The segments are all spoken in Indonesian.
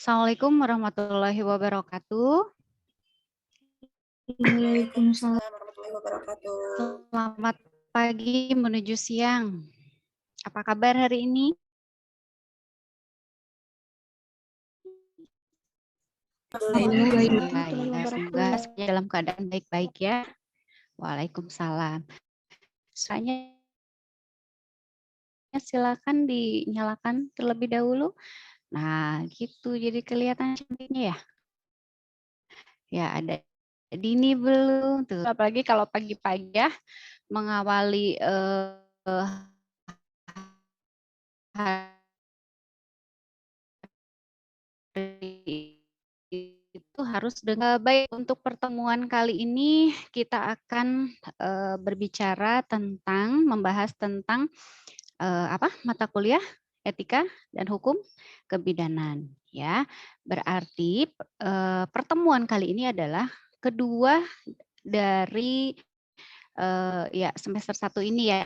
Assalamualaikum warahmatullahi wabarakatuh. Waalaikumsalam warahmatullahi wabarakatuh. Selamat pagi menuju siang. Apa kabar hari ini? Baik, semoga semuanya dalam keadaan baik-baik ya. Waalaikumsalam. Soalnya silakan dinyalakan terlebih dahulu. Nah, gitu. Jadi kelihatan cantiknya ya. Ya, ada Dini belum tuh. Apalagi kalau pagi-pagi ya mengawali hari itu harus dengan baik. Untuk pertemuan kali ini kita akan berbicara tentang membahas tentang mata kuliah etika dan hukum kebidanan ya. Berarti pertemuan kali ini adalah kedua dari ya semester 1 ini ya.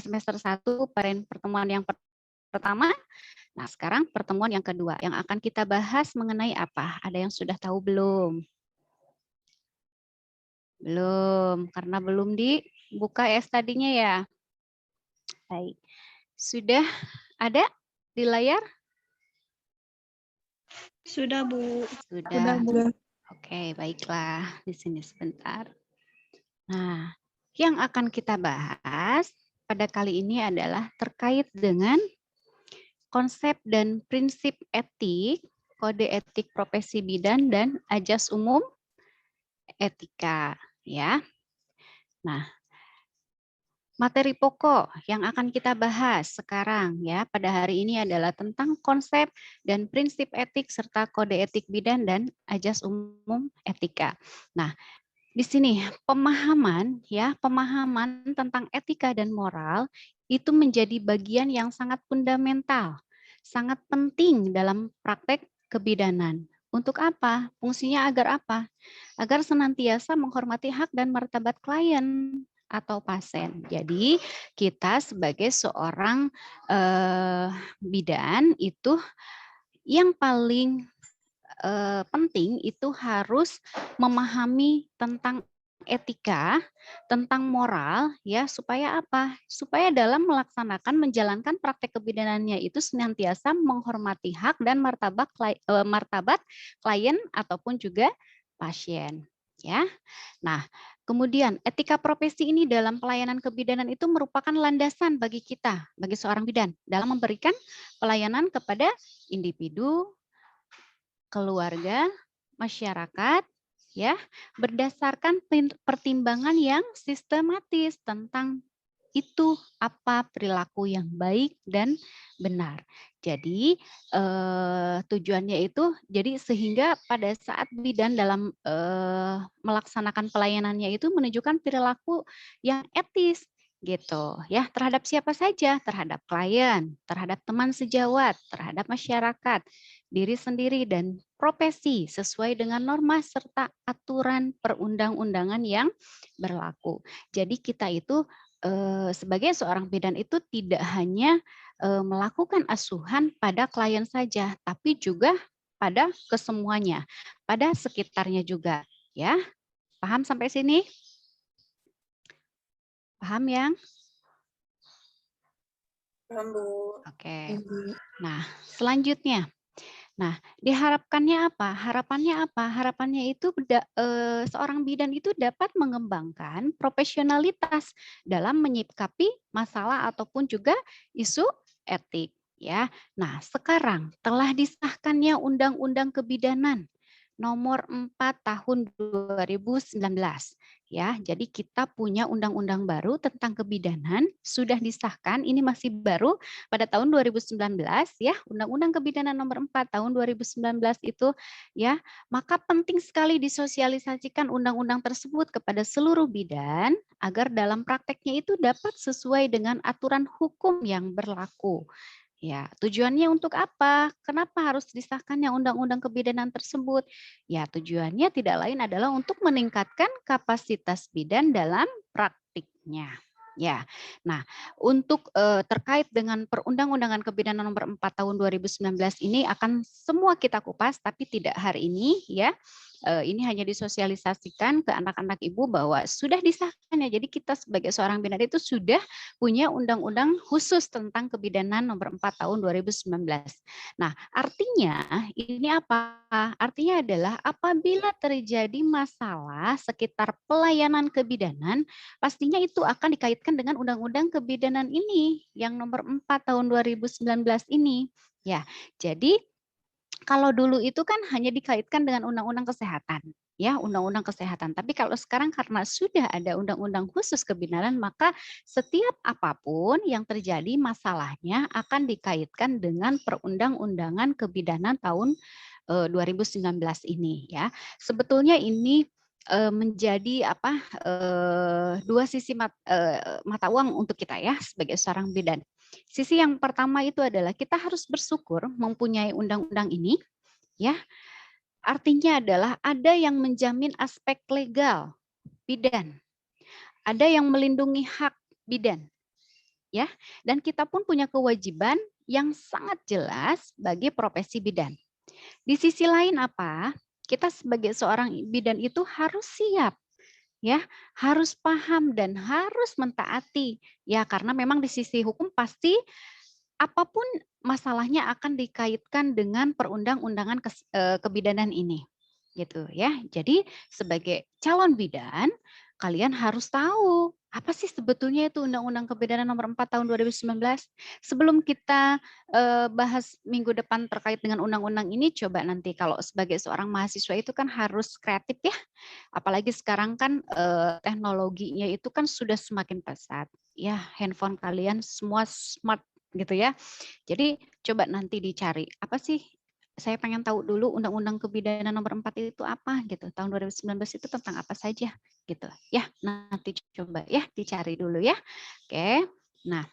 Semester 1 pertemuan yang pertama. Nah, sekarang pertemuan yang kedua yang akan kita bahas mengenai apa? Ada yang sudah tahu belum? Belum, karena belum dibuka ya tadinya ya. Baik. Sudah ada di layar? Sudah, Bu. Sudah. Oke, baiklah. Di sini sebentar. Nah, yang akan kita bahas pada kali ini adalah terkait dengan konsep dan prinsip etik, kode etik profesi bidan dan ajas umum etika ya. Nah, materi pokok yang akan kita bahas sekarang ya pada hari ini adalah tentang konsep dan prinsip etik serta kode etik bidan dan ajas umum etika. Nah, di sini pemahaman tentang etika dan moral itu menjadi bagian yang sangat fundamental, sangat penting dalam praktek kebidanan. Untuk apa? Fungsinya agar apa? Agar senantiasa menghormati hak dan martabat klien atau pasien. Jadi kita sebagai seorang bidan itu yang paling penting itu harus memahami tentang etika, tentang moral ya supaya apa? Supaya dalam melaksanakan menjalankan praktek kebidanannya itu senantiasa menghormati hak dan martabat klien ataupun juga pasien ya. Nah, kemudian etika profesi ini dalam pelayanan kebidanan itu merupakan landasan bagi kita, bagi seorang bidan dalam memberikan pelayanan kepada individu, keluarga, masyarakat, ya, berdasarkan pertimbangan yang sistematis tentang itu apa perilaku yang baik dan benar. Jadi tujuannya itu jadi sehingga pada saat bidan dalam melaksanakan pelayanannya itu menunjukkan perilaku yang etis gitu ya terhadap siapa saja, terhadap klien, terhadap teman sejawat, terhadap masyarakat, diri sendiri dan profesi sesuai dengan norma serta aturan perundang-undangan yang berlaku. Jadi kita itu sebagai seorang bidan itu tidak hanya melakukan asuhan pada klien saja, tapi juga pada kesemuanya, pada sekitarnya juga, ya. Paham sampai sini? Paham yang? Paham, Bu. Oke. Nah, selanjutnya. Nah, diharapkannya apa? Harapannya apa? Harapannya itu seorang bidan itu dapat mengembangkan profesionalitas dalam menyikapi masalah ataupun juga isu etik ya. Nah, sekarang telah disahkannya Undang-Undang Kebidanan nomor 4 tahun 2019 ya. Jadi kita punya undang-undang baru tentang kebidanan sudah disahkan, ini masih baru pada tahun 2019 ya, Undang-Undang Kebidanan nomor 4 tahun 2019 itu ya, maka penting sekali disosialisasikan undang-undang tersebut kepada seluruh bidan agar dalam prakteknya itu dapat sesuai dengan aturan hukum yang berlaku. Ya, tujuannya untuk apa? Kenapa harus disahkannya undang-undang kebidanan tersebut? Ya, tujuannya tidak lain adalah untuk meningkatkan kapasitas bidan dalam praktiknya. Ya, nah untuk terkait dengan Perundang-undangan Kebidanan Nomor 4 Tahun 2019 ini akan semua kita kupas, tapi tidak hari ini ya. Ini hanya disosialisasikan ke anak-anak ibu bahwa sudah disahkan ya. Jadi kita sebagai seorang bidan itu sudah punya undang-undang khusus tentang kebidanan nomor 4 tahun 2019. Nah, artinya ini apa? Artinya adalah apabila terjadi masalah sekitar pelayanan kebidanan, pastinya itu akan dikaitkan dengan undang-undang kebidanan ini yang nomor 4 tahun 2019 ini. Ya, jadi kalau dulu itu kan hanya dikaitkan dengan undang-undang kesehatan, ya, undang-undang kesehatan. Tapi kalau sekarang karena sudah ada undang-undang khusus kebidanan, maka setiap apapun yang terjadi masalahnya akan dikaitkan dengan perundang-undangan kebidanan tahun 2019 ini, ya. Sebetulnya ini menjadi apa dua sisi mata uang untuk kita ya sebagai seorang bidan. Sisi yang pertama itu adalah kita harus bersyukur mempunyai undang-undang ini, ya. Artinya adalah ada yang menjamin aspek legal bidan, ada yang melindungi hak bidan, ya. Dan kita pun punya kewajiban yang sangat jelas bagi profesi bidan. Di sisi lain apa? Kita sebagai seorang bidan itu harus siap, ya, harus paham dan harus mentaati, ya, karena memang di sisi hukum pasti apapun masalahnya akan dikaitkan dengan perundang-undangan kebidanan ini, gitu ya. Jadi sebagai calon bidan, kalian harus tahu apa sih sebetulnya itu Undang-Undang Kebidanan Nomor 4 Tahun 2019. Sebelum kita bahas minggu depan terkait dengan undang-undang ini, coba nanti kalau sebagai seorang mahasiswa itu kan harus kreatif ya. Apalagi sekarang kan teknologinya itu kan sudah semakin pesat. Ya, handphone kalian semua smart gitu ya. Jadi coba nanti dicari, apa sih, saya pengen tahu dulu Undang-Undang Kebidanan Nomor 4 itu apa gitu, tahun 2019 itu tentang apa saja gitu. Ya, nanti coba ya dicari dulu ya. Oke. Nah,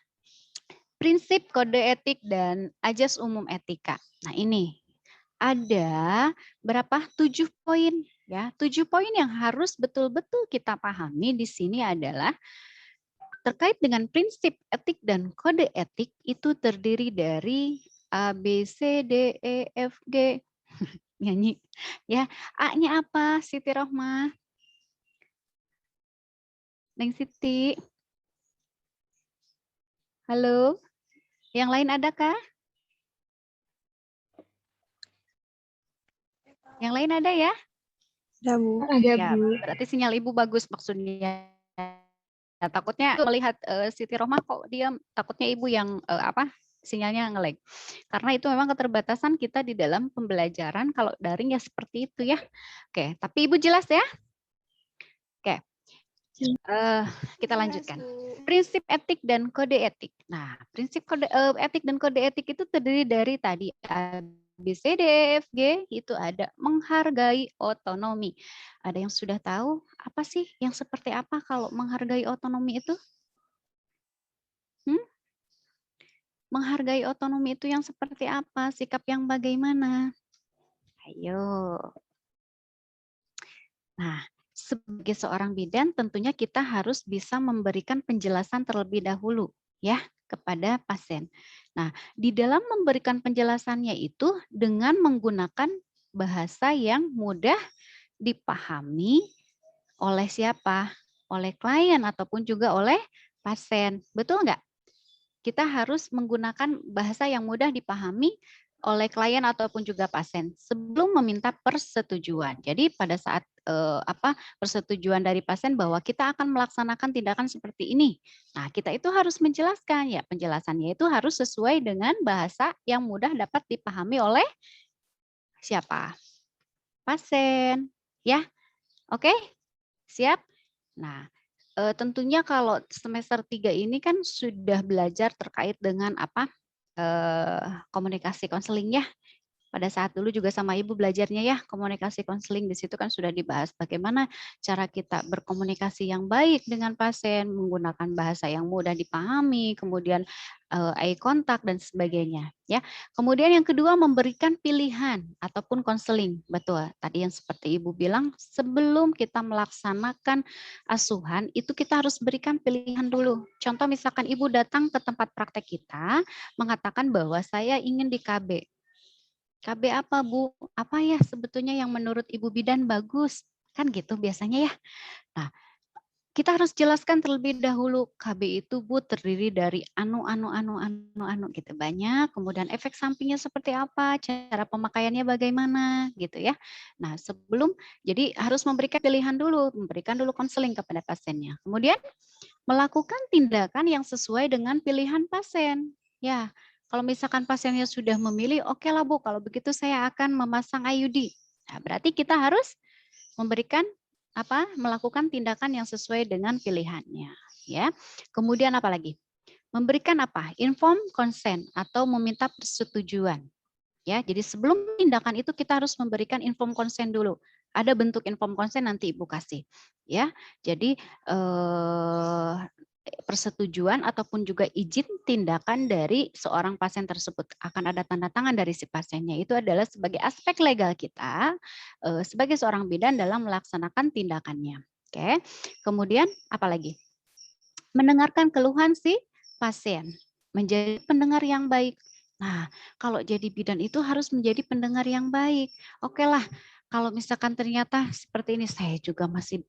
prinsip kode etik dan ajas umum etika. Nah, ini ada berapa? 7 poin ya. 7 poin yang harus betul-betul kita pahami di sini adalah terkait dengan prinsip etik dan kode etik itu terdiri dari A, B, C, D, E, F, G. Nyanyi. Ya, A-nya apa? Siti Rohmah. Neng Siti. Halo. Yang lain adakah? Yang lain ada ya? Ada, Bu. Ya, berarti sinyal ibu bagus maksudnya. Nah, takutnya melihat Siti Rohmah kok dia takutnya ibu yang apa sinyalnya nge-lag. Karena itu memang keterbatasan kita di dalam pembelajaran kalau daring ya seperti itu ya. Oke, tapi ibu jelas ya? Oke, kita lanjutkan. Prinsip etik dan kode etik. Nah, prinsip kode etik dan kode etik itu terdiri dari tadi A, B, C, D, E, F, G, itu ada menghargai otonomi. Ada yang sudah tahu apa sih yang seperti apa kalau menghargai otonomi itu? Hmm? Menghargai otonomi itu yang seperti apa? Sikap yang bagaimana? Ayo. Nah, sebagai seorang bidan tentunya kita harus bisa memberikan penjelasan terlebih dahulu ya kepada pasien. Nah, di dalam memberikan penjelasannya itu dengan menggunakan bahasa yang mudah dipahami oleh siapa? Oleh klien ataupun juga oleh pasien. Betul nggak? Kita harus menggunakan bahasa yang mudah dipahami oleh klien ataupun juga pasien sebelum meminta persetujuan. Jadi pada saat persetujuan dari pasien bahwa kita akan melaksanakan tindakan seperti ini. Nah, kita itu harus menjelaskan ya, penjelasannya itu harus sesuai dengan bahasa yang mudah dapat dipahami oleh siapa? Pasien. Ya. Oke? Siap? Nah, tentunya kalau semester 3 ini kan sudah belajar terkait dengan apa komunikasi konseling ya. pada saat dulu juga sama Ibu belajarnya ya, komunikasi konseling. Di situ kan sudah dibahas bagaimana cara kita berkomunikasi yang baik dengan pasien, menggunakan bahasa yang mudah dipahami, kemudian eye contact dan sebagainya ya. Kemudian yang kedua memberikan pilihan ataupun konseling. Betul. Tadi yang seperti Ibu bilang, sebelum kita melaksanakan asuhan itu kita harus berikan pilihan dulu. Contoh misalkan Ibu datang ke tempat praktek kita mengatakan bahwa saya ingin di KB. KB apa Bu? Apa ya sebetulnya yang menurut Ibu Bidan bagus? Kan gitu biasanya ya. Nah, kita harus jelaskan terlebih dahulu KB itu Bu terdiri dari anu gitu banyak, kemudian efek sampingnya seperti apa, cara pemakaiannya bagaimana gitu ya. Nah, sebelum jadi harus memberikan pilihan dulu, memberikan dulu konseling kepada pasiennya. Kemudian melakukan tindakan yang sesuai dengan pilihan pasien. Ya, kalau misalkan pasiennya sudah memilih, oke lah Bu, kalau begitu saya akan memasang IUD. Nah, berarti kita harus memberikan melakukan tindakan yang sesuai dengan pilihannya. Ya, kemudian apa lagi? Memberikan apa? Inform consent atau meminta persetujuan. Ya, jadi sebelum tindakan itu kita harus memberikan inform consent dulu. Ada bentuk inform consent nanti Ibu kasih. Ya, jadi persetujuan ataupun juga izin tindakan dari seorang pasien tersebut akan ada tanda tangan dari si pasiennya. Itu adalah sebagai aspek legal kita sebagai seorang bidan dalam melaksanakan tindakannya. Oke. Kemudian apa lagi? Mendengarkan keluhan si pasien, menjadi pendengar yang baik. Nah, kalau jadi bidan itu harus menjadi pendengar yang baik. Oke lah, kalau misalkan ternyata seperti ini, saya juga masih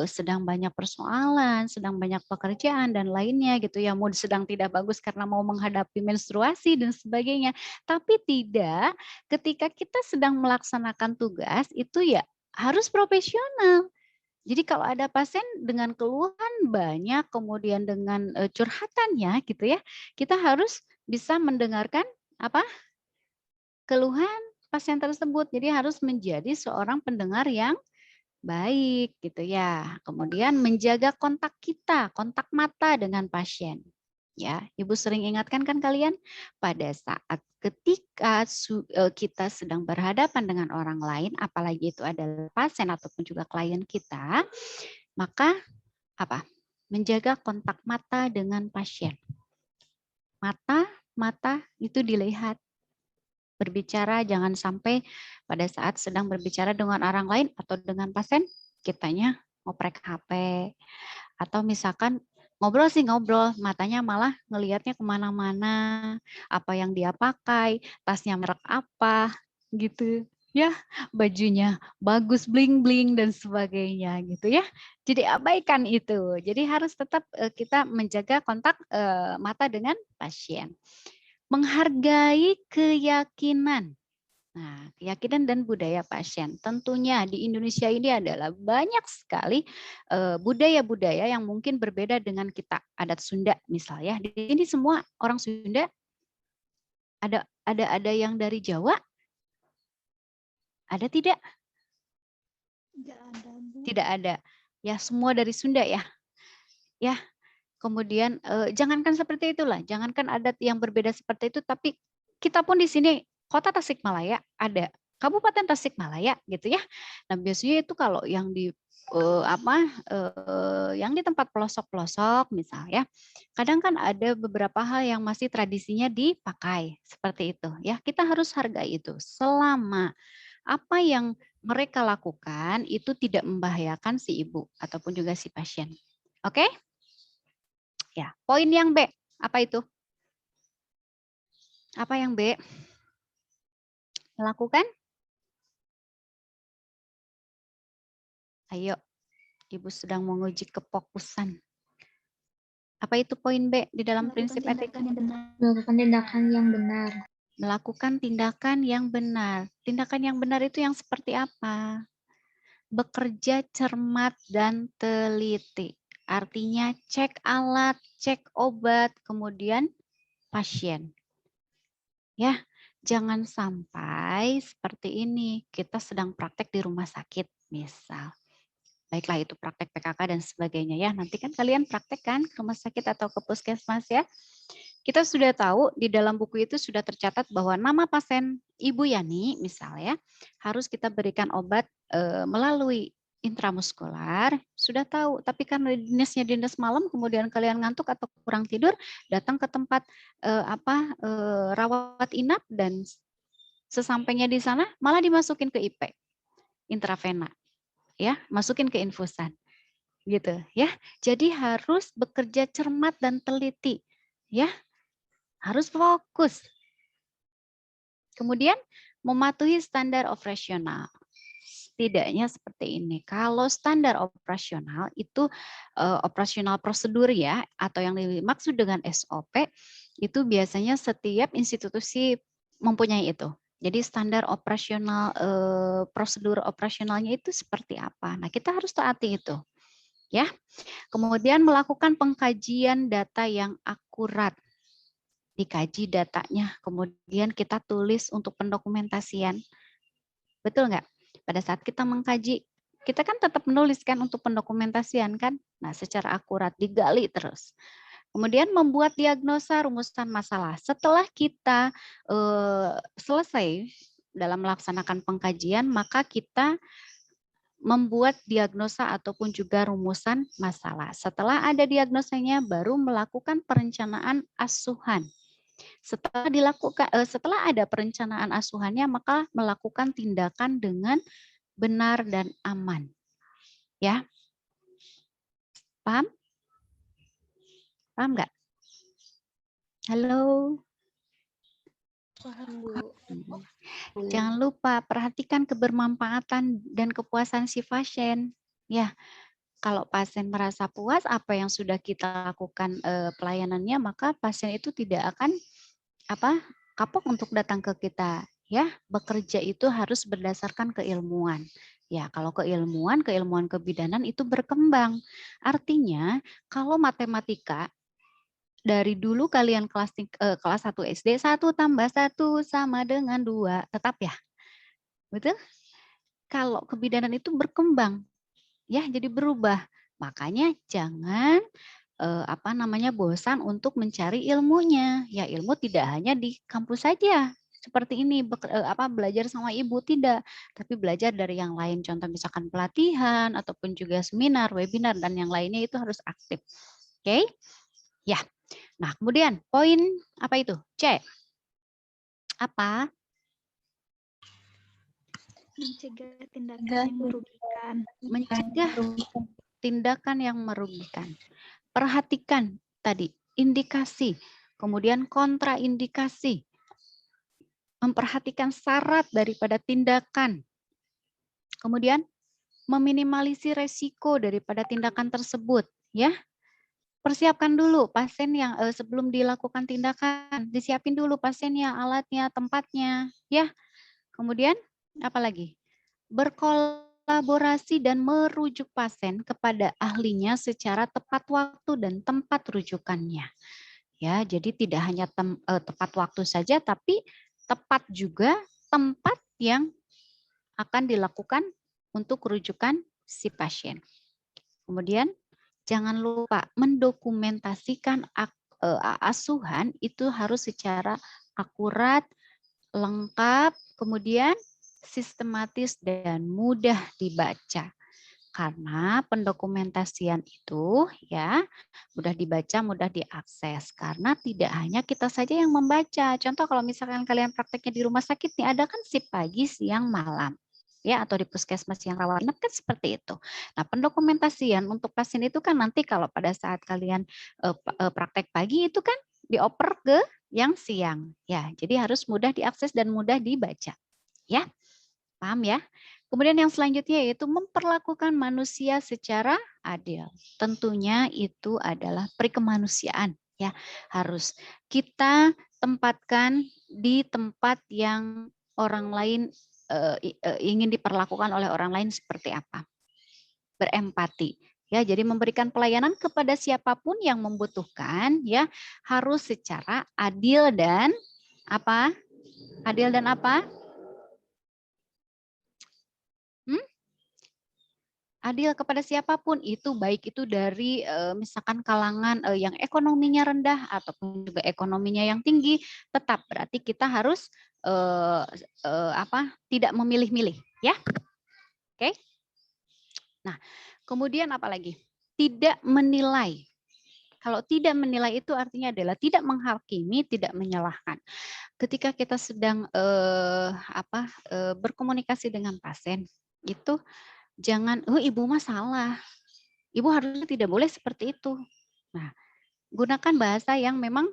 sedang banyak persoalan, sedang banyak pekerjaan dan lainnya gitu ya, mood sedang tidak bagus karena mau menghadapi menstruasi dan sebagainya. Tapi tidak, ketika kita sedang melaksanakan tugas itu ya harus profesional. Jadi kalau ada pasien dengan keluhan banyak, kemudian dengan curhatannya gitu ya, kita harus bisa mendengarkan apa keluhan pasien tersebut. Jadi harus menjadi seorang pendengar yang baik gitu ya. Kemudian menjaga kontak kita, kontak mata dengan pasien. Ya, Ibu sering ingatkan kan kalian pada saat ketika kita sedang berhadapan dengan orang lain, apalagi itu adalah pasien ataupun juga klien kita, maka apa? Menjaga kontak mata dengan pasien. Mata itu dilihat. Berbicara jangan sampai pada saat sedang berbicara dengan orang lain atau dengan pasien, kitanya ngoprek HP. Atau misalkan ngobrol sih ngobrol, matanya malah ngelihatnya kemana-mana, apa yang dia pakai, tasnya merek apa, gitu. Ya, bajunya bagus bling-bling dan sebagainya gitu ya. Jadi abaikan itu. Jadi harus tetap kita menjaga kontak mata dengan pasien. Menghargai keyakinan. Nah, keyakinan dan budaya pasien. Tentunya di Indonesia ini adalah banyak sekali budaya-budaya yang mungkin berbeda dengan kita. Adat Sunda misalnya. Di sini semua orang Sunda, ada yang dari Jawa? Ada tidak? Tidak ada, Bu. Tidak ada. Ya, semua dari Sunda ya. Ya. Kemudian jangankan seperti itulah, jangankan adat yang berbeda seperti itu, tapi kita pun di sini Kota Tasikmalaya ada Kabupaten Tasikmalaya gitu ya. Nah biasanya itu kalau yang di yang di tempat pelosok-pelosok misalnya, kadang kan ada beberapa hal yang masih tradisinya dipakai seperti itu ya. Kita harus hargai itu selama apa yang mereka lakukan itu tidak membahayakan si ibu ataupun juga si pasien. Oke? Ya, poin yang B, apa itu? Apa yang B? Melakukan? Ayo, Ibu sedang menguji kefokusan. Apa itu poin B di dalam prinsip etik? Melakukan tindakan yang benar. Melakukan tindakan yang benar. Tindakan yang benar itu yang seperti apa? Bekerja cermat dan teliti. Artinya cek alat, cek obat, kemudian pasien. Ya, jangan sampai seperti ini. Kita sedang praktek di rumah sakit, misal. Baiklah itu praktek PKK dan sebagainya ya. Nanti kan kalian praktek kan ke rumah sakit atau ke puskesmas ya. Kita sudah tahu di dalam buku itu sudah tercatat bahwa nama pasien Ibu Yani misalnya harus kita berikan obat melalui intramuskular, sudah tahu. Tapi karena dinas malam, kemudian kalian ngantuk atau kurang tidur, datang ke tempat rawat inap dan sesampainya di sana malah dimasukin ke IP, intravena, ya, masukin ke infusan, gitu, ya. Jadi harus bekerja cermat dan teliti, ya, harus fokus. Kemudian mematuhi standar operasional. Setidaknya seperti ini. Kalau standar operasional itu operasional prosedur ya, atau yang dimaksud dengan SOP itu biasanya setiap institusi mempunyai itu. Jadi standar operasional prosedur operasionalnya itu seperti apa. Nah, kita harus taati itu. Ya. Kemudian melakukan pengkajian data yang akurat. Dikaji datanya, kemudian kita tulis untuk pendokumentasian. Betul nggak? Pada saat kita mengkaji, kita kan tetap menuliskan untuk pendokumentasian kan? Nah, secara akurat digali terus. Kemudian membuat diagnosa rumusan masalah. Setelah kita selesai dalam melaksanakan pengkajian, maka kita membuat diagnosa ataupun juga rumusan masalah. Setelah ada diagnosanya, baru melakukan perencanaan asuhan. Setelah ada perencanaan asuhannya, maka melakukan tindakan dengan benar dan aman. Ya. Paham? Paham nggak? Halo. Paham, Bu. Jangan lupa perhatikan kebermanfaatan dan kepuasan si pasien. Ya. Kalau pasien merasa puas apa yang sudah kita lakukan pelayanannya, maka pasien itu tidak akan kapok untuk datang ke kita. Ya, bekerja itu harus berdasarkan keilmuan. Ya, kalau keilmuan kebidanan itu berkembang. Artinya, kalau matematika dari dulu kalian kelas 1 SD 1 tambah 1 sama dengan 2, tetap ya. Betul? Kalau kebidanan itu berkembang. Ya, jadi berubah. Makanya jangan bosan untuk mencari ilmunya. Ya, ilmu tidak hanya di kampus saja. Seperti ini belajar sama ibu tidak, tapi belajar dari yang lain. Contoh misalkan pelatihan ataupun juga seminar, webinar dan yang lainnya itu harus aktif. Oke? Ya. Nah, kemudian poin apa itu? C. Apa? Mencegah tindakan yang merugikan. Mencegah tindakan yang merugikan. Perhatikan tadi indikasi, kemudian kontraindikasi. Memperhatikan syarat daripada tindakan. Kemudian meminimalisir resiko daripada tindakan tersebut, ya. Persiapkan dulu pasien yang sebelum dilakukan tindakan, disiapin dulu pasiennya, alatnya, tempatnya, ya. Kemudian apa lagi? Berkolaborasi dan merujuk pasien kepada ahlinya secara tepat waktu dan tempat rujukannya. Ya, jadi tidak hanya tepat waktu saja, tapi tepat juga tempat yang akan dilakukan untuk rujukan si pasien. Kemudian jangan lupa mendokumentasikan asuhan itu harus secara akurat, lengkap, kemudian sistematis dan mudah dibaca. Karena pendokumentasian itu ya mudah dibaca, mudah diakses. Karena tidak hanya kita saja yang membaca. Contoh kalau misalkan kalian prakteknya di rumah sakit nih, ada kan shift pagi, siang, malam. Ya, atau di puskesmas yang rawat inap kan seperti itu. Nah, pendokumentasian untuk pasien itu kan nanti kalau pada saat kalian praktek pagi itu kan dioper ke yang siang. Ya, jadi harus mudah diakses dan mudah dibaca. Ya, paham ya? Kemudian yang selanjutnya yaitu memperlakukan manusia secara adil. Tentunya itu adalah perikemanusiaan ya. Harus kita tempatkan di tempat yang orang lain ingin diperlakukan oleh orang lain seperti apa. Berempati. Ya, jadi memberikan pelayanan kepada siapapun yang membutuhkan ya harus secara adil dan apa? Adil dan apa? adil kepada siapapun itu, baik itu dari misalkan kalangan yang ekonominya rendah ataupun juga ekonominya yang tinggi, tetap berarti kita harus tidak memilih-milih, ya. Oke. Nah, kemudian apa lagi? Tidak menilai. Kalau tidak menilai itu artinya adalah tidak menghakimi, tidak menyalahkan. Ketika kita sedang berkomunikasi dengan pasien, itu jangan, oh ibu mah salah, ibu harusnya tidak boleh seperti itu. Nah, gunakan bahasa yang memang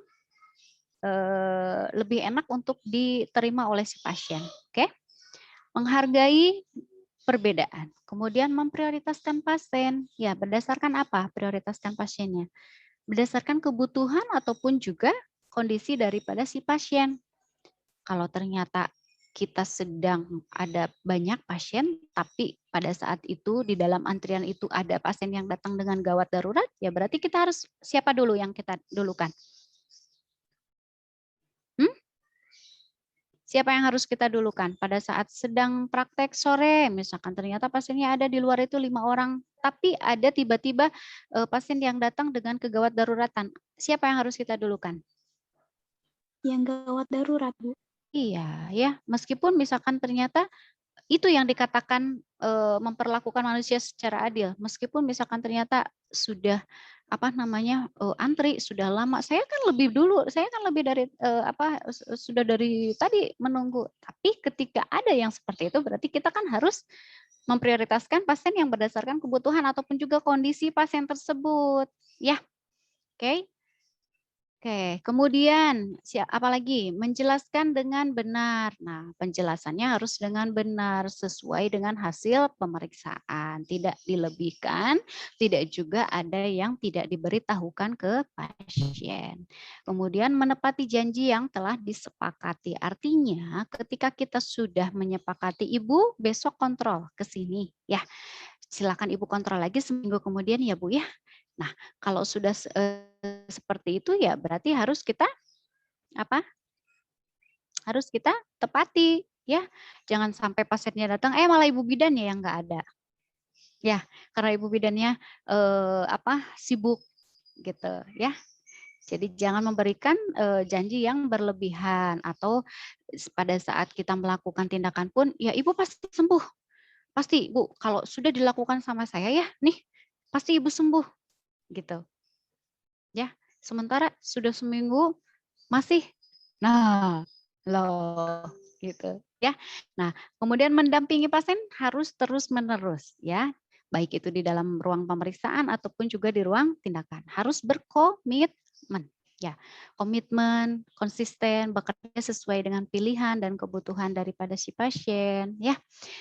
lebih enak untuk diterima oleh si pasien. Oke? Menghargai perbedaan. Kemudian memprioritaskan pasien. Ya, berdasarkan apa? Prioritaskan pasiennya. Berdasarkan kebutuhan ataupun juga kondisi daripada si pasien. Kalau ternyata kita sedang ada banyak pasien, tapi pada saat itu di dalam antrian itu ada pasien yang datang dengan gawat darurat, ya berarti kita harus siapa dulu yang kita dulukan? Siapa yang harus kita dulukan? Pada saat sedang praktek sore, misalkan ternyata pasiennya ada di luar itu 5 orang, tapi ada tiba-tiba pasien yang datang dengan kegawat daruratan. Siapa yang harus kita dulukan? Yang gawat darurat, Bu. Iya, ya. Meskipun misalkan ternyata itu yang dikatakan memperlakukan manusia secara adil. Meskipun misalkan ternyata sudah antri sudah lama. Saya kan lebih dulu, saya kan lebih dari sudah dari tadi menunggu. Tapi ketika ada yang seperti itu berarti kita kan harus memprioritaskan pasien yang berdasarkan kebutuhan ataupun juga kondisi pasien tersebut. Ya. Oke. Oke, kemudian apalagi menjelaskan dengan benar. Nah, penjelasannya harus dengan benar sesuai dengan hasil pemeriksaan, tidak dilebihkan, tidak juga ada yang tidak diberitahukan ke pasien. Kemudian menepati janji yang telah disepakati. Artinya, ketika kita sudah menyepakati, Ibu besok kontrol ke sini, ya. Silakan Ibu kontrol lagi seminggu kemudian ya, Bu ya. Nah, kalau sudah seperti itu ya berarti harus kita harus kita tepati ya. Jangan sampai pasiennya datang malah ibu bidannya yang nggak ada. Ya, karena ibu bidannya sibuk gitu ya. Jadi jangan memberikan janji yang berlebihan atau pada saat kita melakukan tindakan pun ya ibu pasti sembuh. Pasti Bu, kalau sudah dilakukan sama saya ya, nih pasti ibu sembuh gitu. Ya, sementara sudah seminggu masih, nah, loh, gitu ya. Nah, kemudian mendampingi pasien harus terus-menerus ya, baik itu di dalam ruang pemeriksaan ataupun juga di ruang tindakan. Harus berkomitmen ya, komitmen, konsisten, bekerja sesuai dengan pilihan dan kebutuhan daripada si pasien ya.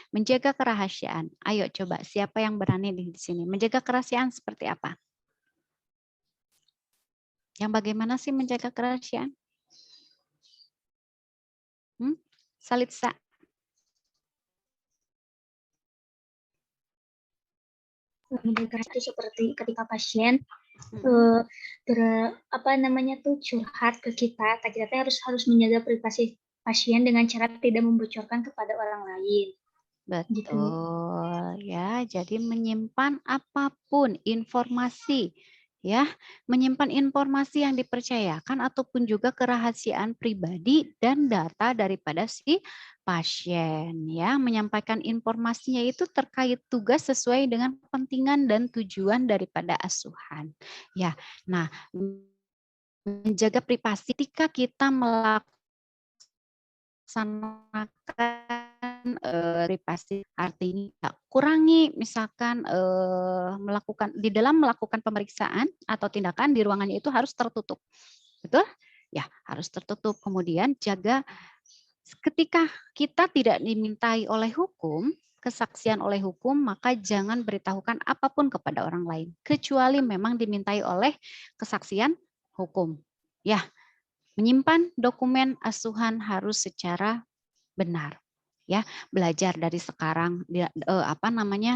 Menjaga kerahasiaan. Ayo coba siapa yang berani di sini? Menjaga kerahasiaan seperti apa? Yang bagaimana sih menjaga kerahasiaan? Salitsa. Menjaga itu seperti ketika pasien curhat ke kita harus menjaga privasi pasien dengan cara tidak membocorkan kepada orang lain. Betul Gitu. ya. Jadi menyimpan apapun informasi ya, menyimpan informasi yang dipercayakan ataupun juga kerahasiaan pribadi dan data daripada si pasien ya, menyampaikan informasinya itu terkait tugas sesuai dengan kepentingan dan tujuan daripada asuhan. Ya. Nah, menjaga privasi ketika kita melaksanakan privasi artinya kurangi misalkan di dalam melakukan pemeriksaan atau tindakan di ruangannya itu harus tertutup. Betul? Ya, harus tertutup. Kemudian jaga ketika kita tidak dimintai oleh hukum, kesaksian oleh hukum, maka jangan beritahukan apapun kepada orang lain kecuali memang dimintai oleh kesaksian hukum. Ya, menyimpan dokumen asuhan harus secara benar. Ya, belajar dari sekarang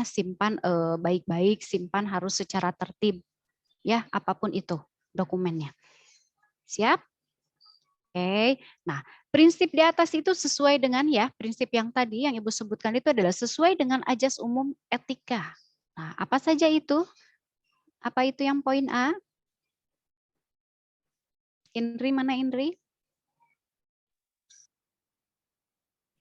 simpan baik-baik, simpan harus secara tertib. Ya, apapun itu dokumennya. Siap? Oke. Nah, prinsip di atas itu sesuai dengan ya, prinsip yang tadi yang Ibu sebutkan itu adalah sesuai dengan ajas umum etika. Nah, apa saja itu? Apa itu yang poin A? Indri, mana Indri?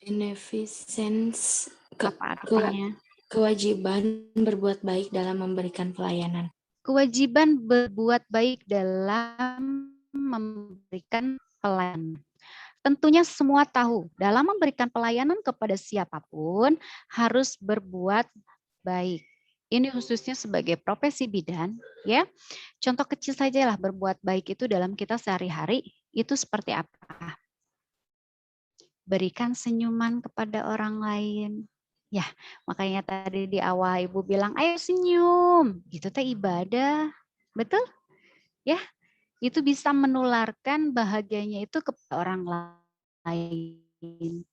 Beneficence, Apa artinya? kewajiban berbuat baik dalam memberikan pelayanan. Kewajiban berbuat baik dalam memberikan pelayanan. Tentunya semua tahu, dalam memberikan pelayanan kepada siapapun harus berbuat baik. Ini khususnya sebagai profesi bidan, ya. Contoh kecil saja lah berbuat baik itu dalam kita sehari-hari itu seperti apa? Berikan senyuman kepada orang lain. Ya, makanya tadi di awal Ibu bilang, ayo senyum. Itu teh ibadah. Betul? Ya, itu bisa menularkan bahagianya itu kepada orang lain.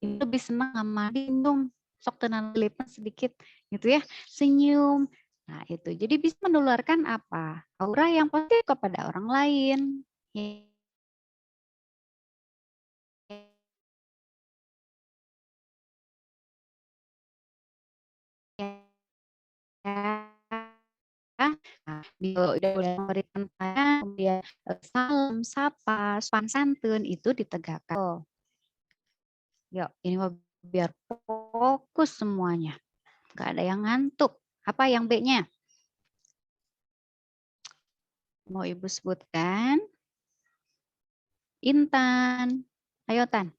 Itu lebih senang sama senyum. Sok tenan lipat sedikit gitu ya. Senyum. Nah, itu. Jadi bisa menularkan apa? Aura yang positif kepada orang lain. Udah memberikan kemudian salam, sapa, sopan santun itu ditegakkan. Oh. Yuk, ini biar fokus semuanya. Nggak ada yang ngantuk. Apa yang B-nya? Mau Ibu sebutkan? Intan. Ayo Tan.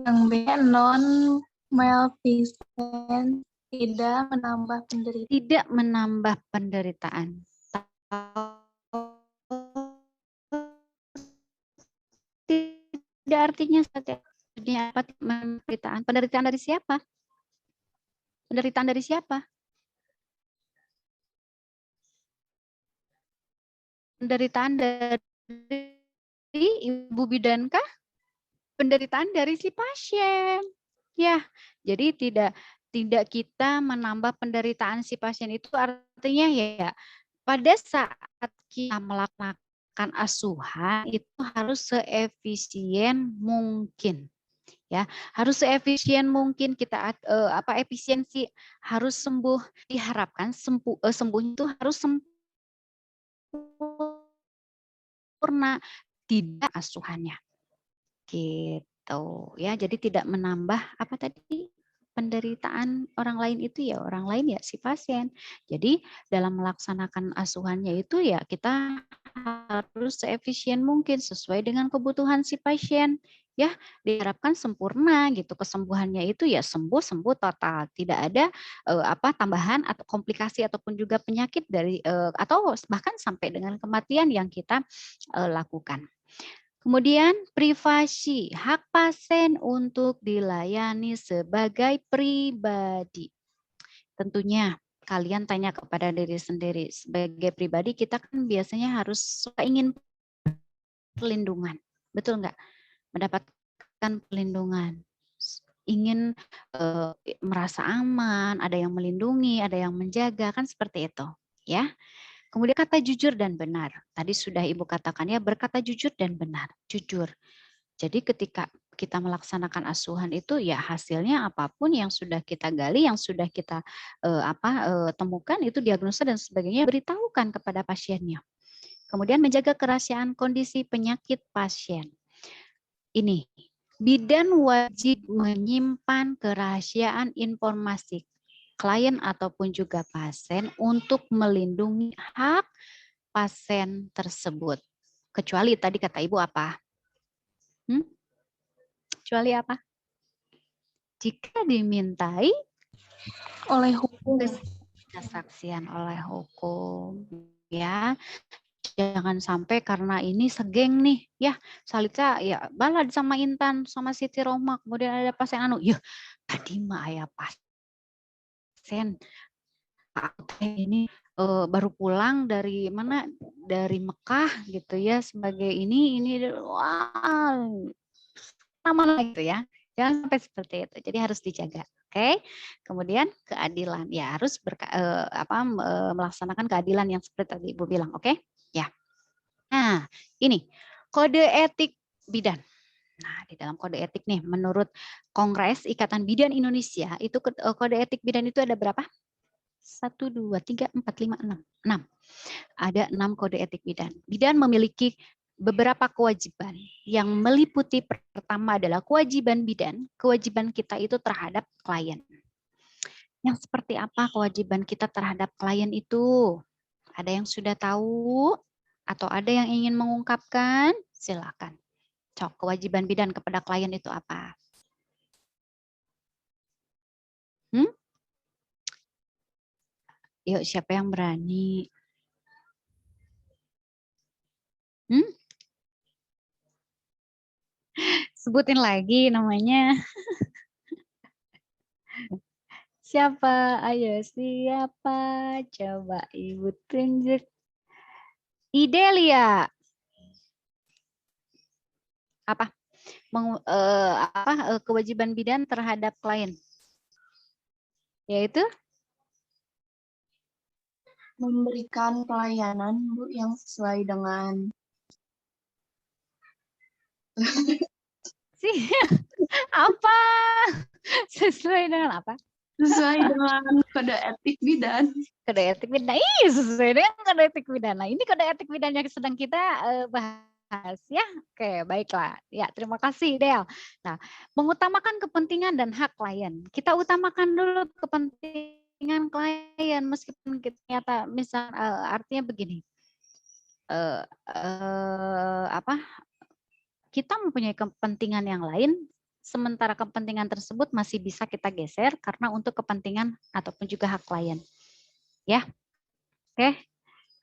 Yang B, non-maleficent, tidak menambah penderitaan. Tidak menambah penderitaan. Tidak artinya apa penderitaan. Penderitaan dari siapa? Penderitaan dari siapa? Penderitaan dari ibu bidankah? Penderitaan dari si pasien. Ya, jadi tidak kita menambah penderitaan si pasien itu artinya ya pada saat kita melakukan asuhan itu harus seefisien mungkin. Ya, harus seefisien mungkin kita efisiensi harus sembuh, diharapkan sembuh itu harus sempurna, tidak asuhannya. Gitu ya. Jadi tidak menambah apa tadi penderitaan orang lain itu ya orang lain ya si pasien. Jadi dalam melaksanakan asuhannya itu ya kita harus seefisien mungkin sesuai dengan kebutuhan si pasien. Ya, diharapkan sempurna gitu kesembuhannya itu ya sembuh total, tidak ada tambahan atau komplikasi ataupun juga penyakit dari atau bahkan sampai dengan kematian yang kita lakukan. Kemudian privasi, hak pasien untuk dilayani sebagai pribadi. Tentunya kalian tanya kepada diri sendiri, sebagai pribadi kita kan biasanya harus ingin perlindungan, betul nggak? Mendapatkan perlindungan, ingin merasa aman, ada yang melindungi, ada yang menjaga, kan seperti itu, ya. Kemudian kata jujur dan benar. Tadi sudah Ibu katakan ya berkata jujur dan benar, jujur. Jadi ketika kita melaksanakan asuhan itu ya hasilnya apapun yang sudah kita gali, yang sudah kita temukan itu diagnosa dan sebagainya beritahukan kepada pasiennya. Kemudian menjaga kerahasiaan kondisi penyakit pasien. Ini bidan wajib menyimpan kerahasiaan informasi klien ataupun juga pasien untuk melindungi hak pasien tersebut. Kecuali tadi kata Ibu apa? Kecuali apa? Jika dimintai Oleh hukum. kesaksian oleh hukum, ya. Jangan sampai karena ini segeng nih, ya Salita ya balad sama Intan sama Siti Roma, kemudian ada pasien ya tadi mah ya pasien ini baru pulang dari mana dari Mekah gitu ya sebagai ini wah nama gitu ya. Jangan sampai seperti itu. Jadi harus dijaga. Oke. Kemudian keadilan ya harus melaksanakan keadilan yang seperti tadi Ibu bilang, oke? Ya. Nah, ini kode etik bidan. Nah, di dalam kode etik nih, menurut Kongres Ikatan Bidan Indonesia, itu kode etik bidan itu ada berapa? 1, 2, 3, 4, 5, 6. 6. Ada 6 kode etik bidan. Bidan memiliki beberapa kewajiban yang meliputi pertama adalah kewajiban bidan. Kewajiban kita itu terhadap klien. Yang seperti apa kewajiban kita terhadap klien itu? Ada yang sudah tahu? Atau ada yang ingin mengungkapkan? Silakan. Cok, kewajiban bidan kepada klien itu apa? Yuk, siapa yang berani? Sebutin lagi namanya. Siapa? Ayo, siapa? Coba Ibu tunjuk. Idelia. Apa? Kewajiban bidan terhadap klien? Yaitu? Memberikan pelayanan, Bu, yang sesuai dengan Apa? Sesuai dengan apa? sesuai dengan kode etik bidan. Kode etik bidan. Iya, sesuai dengan kode etik bidan. Nah, ini kode etik bidan yang sedang kita bahas ya. Oke, baiklah. Ya, terima kasih Del. Nah, mengutamakan kepentingan dan hak klien. Kita utamakan dulu kepentingan klien meskipun ternyata misal artinya begini. Kita mempunyai kepentingan yang lain, sementara kepentingan tersebut masih bisa kita geser karena untuk kepentingan ataupun juga hak klien. Ya, oke.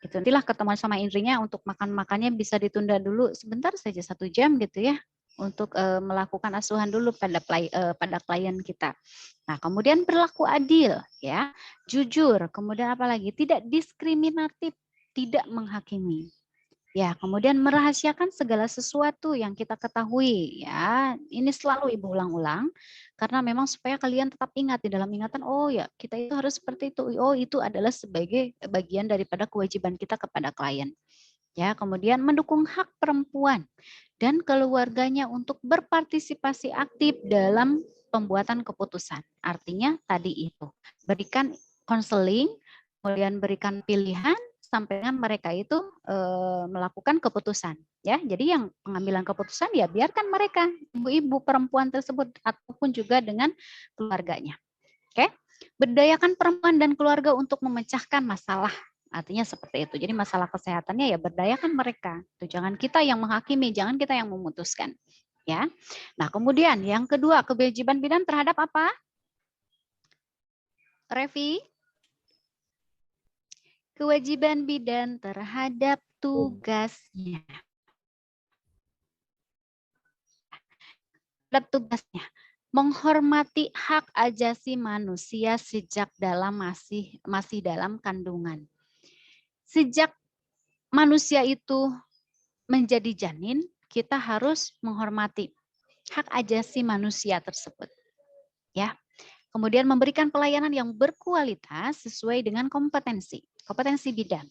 Itu nantilah ketemuan sama Indrinya untuk makan-makannya bisa ditunda dulu sebentar saja 1 jam gitu ya untuk melakukan asuhan dulu pada klien kita. Nah, kemudian berlaku adil ya, jujur, kemudian apalagi tidak diskriminatif, tidak menghakimi. Ya, kemudian merahasiakan segala sesuatu yang kita ketahui ya. Ini selalu Ibu ulang-ulang karena memang supaya kalian tetap ingat di dalam ingatan, oh ya, kita itu harus seperti itu. Oh, itu adalah sebagai bagian daripada kewajiban kita kepada klien. Ya, kemudian mendukung hak perempuan dan keluarganya untuk berpartisipasi aktif dalam pembuatan keputusan. Artinya tadi itu, berikan konseling, kemudian berikan pilihan sampai dengan mereka itu melakukan keputusan. Ya, jadi yang pengambilan keputusan ya biarkan mereka, ibu-ibu perempuan tersebut ataupun juga dengan keluarganya. Oke, berdayakan perempuan dan keluarga untuk memecahkan masalah. Artinya seperti itu. Jadi masalah kesehatannya ya berdayakan mereka. Tuh, jangan kita yang menghakimi, jangan kita yang memutuskan. Ya. Nah, kemudian yang kedua, kewajiban bidan terhadap apa? Revi? Kewajiban bidan terhadap tugasnya. Terhadap tugasnya. Menghormati hak ajasi manusia sejak masih dalam kandungan. Sejak manusia itu menjadi janin, kita harus menghormati hak ajasi manusia tersebut. Ya. Kemudian memberikan pelayanan yang berkualitas sesuai dengan kompetensi bidan.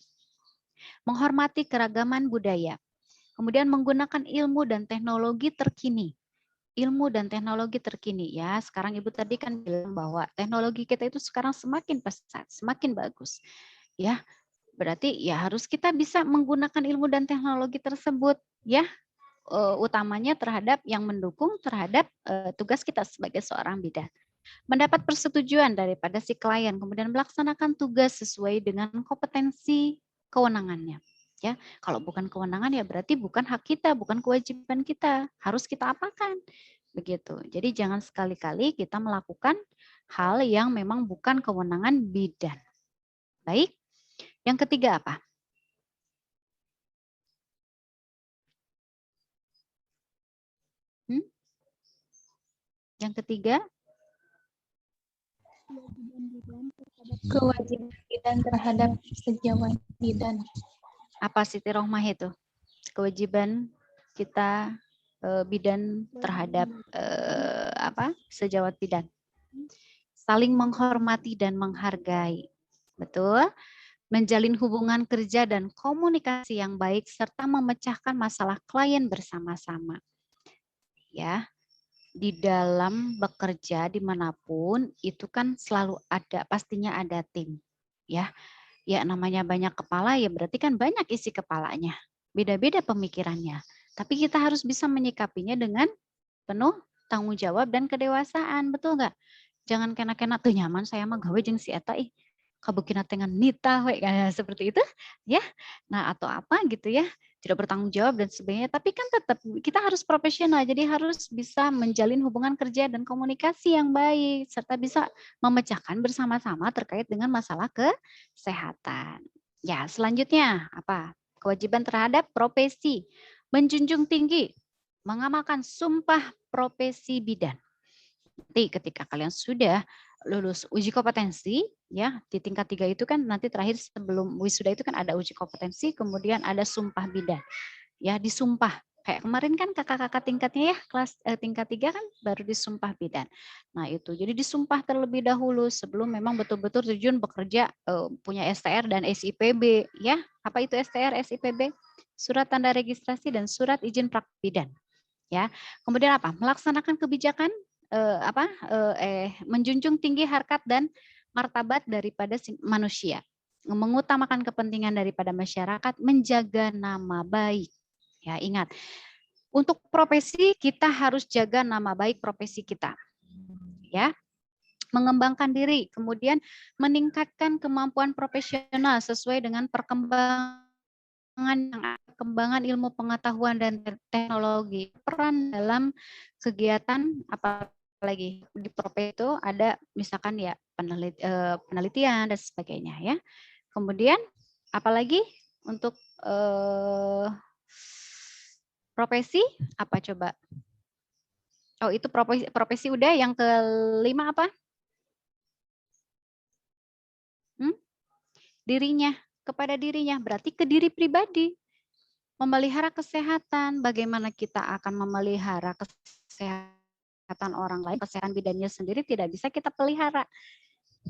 Menghormati keragaman budaya. Kemudian menggunakan ilmu dan teknologi terkini. Ilmu dan teknologi terkini ya. Sekarang Ibu tadi kan bilang bahwa teknologi kita itu sekarang semakin pesat, semakin bagus. Ya, berarti ya harus kita bisa menggunakan ilmu dan teknologi tersebut ya. Utamanya terhadap yang mendukung terhadap tugas kita sebagai seorang bidan. Mendapat persetujuan daripada si klien, kemudian melaksanakan tugas sesuai dengan kompetensi kewenangannya. Ya, kalau bukan kewenangan ya berarti bukan hak kita, bukan kewajiban kita, harus kita apakan. Begitu. Jadi jangan sekali-kali kita melakukan hal yang memang bukan kewenangan bidan. Baik. Yang ketiga apa? Yang ketiga? Kewajiban bidan terhadap sejawat bidan. Apa Siti Rohmah itu? Kewajiban kita bidan terhadap sejawat bidan. Saling menghormati dan menghargai. Betul? Menjalin hubungan kerja dan komunikasi yang baik serta memecahkan masalah klien bersama-sama. ya. Di dalam bekerja dimanapun itu kan selalu ada, pastinya ada tim, ya. Ya namanya banyak kepala ya berarti kan banyak isi kepalanya. Beda-beda pemikirannya. Tapi kita harus bisa menyikapinya dengan penuh tanggung jawab dan kedewasaan, betul nggak? Jangan kena-kena tuh nyaman saya mah gawe jeung si eta ih. Kabukina dengan nita we kayak seperti itu ya. Nah, atau apa gitu ya. Tidak bertanggung jawab dan sebagainya, tapi kan tetap kita harus profesional. Jadi harus bisa menjalin hubungan kerja dan komunikasi yang baik serta bisa memecahkan bersama-sama terkait dengan masalah kesehatan. Ya, selanjutnya apa? Kewajiban terhadap profesi. Menjunjung tinggi, mengamalkan sumpah profesi bidan. Nanti ketika kalian sudah lulus uji kompetensi, ya di tingkat 3 itu kan nanti terakhir sebelum wisuda itu kan ada uji kompetensi, kemudian ada sumpah bidan. Ya disumpah. Kayak kemarin kan kakak-kakak tingkatnya ya, kelas tingkat 3 kan baru disumpah bidan. Nah itu, jadi disumpah terlebih dahulu sebelum memang betul-betul terjun bekerja punya STR dan SIPB. Ya, apa itu STR, SIPB? Surat tanda registrasi dan surat izin praktik bidan. Ya, kemudian apa? Melaksanakan kebijakan menjunjung tinggi harkat dan martabat daripada manusia, mengutamakan kepentingan daripada masyarakat, menjaga nama baik. Ya, ingat, untuk profesi kita harus jaga nama baik profesi kita. Ya, mengembangkan diri, kemudian meningkatkan kemampuan profesional sesuai dengan perkembangan ilmu pengetahuan dan teknologi. Peran dalam kegiatan apalagi di profesi itu ada misalkan ya penelitian dan sebagainya ya. Kemudian apalagi untuk profesi apa coba? Oh itu profesi udah, yang kelima apa? Dirinya, kepada dirinya berarti ke diri pribadi. Memelihara kesehatan, bagaimana kita akan memelihara kesehatan orang lain, kesehatan bidannya sendiri tidak bisa kita pelihara.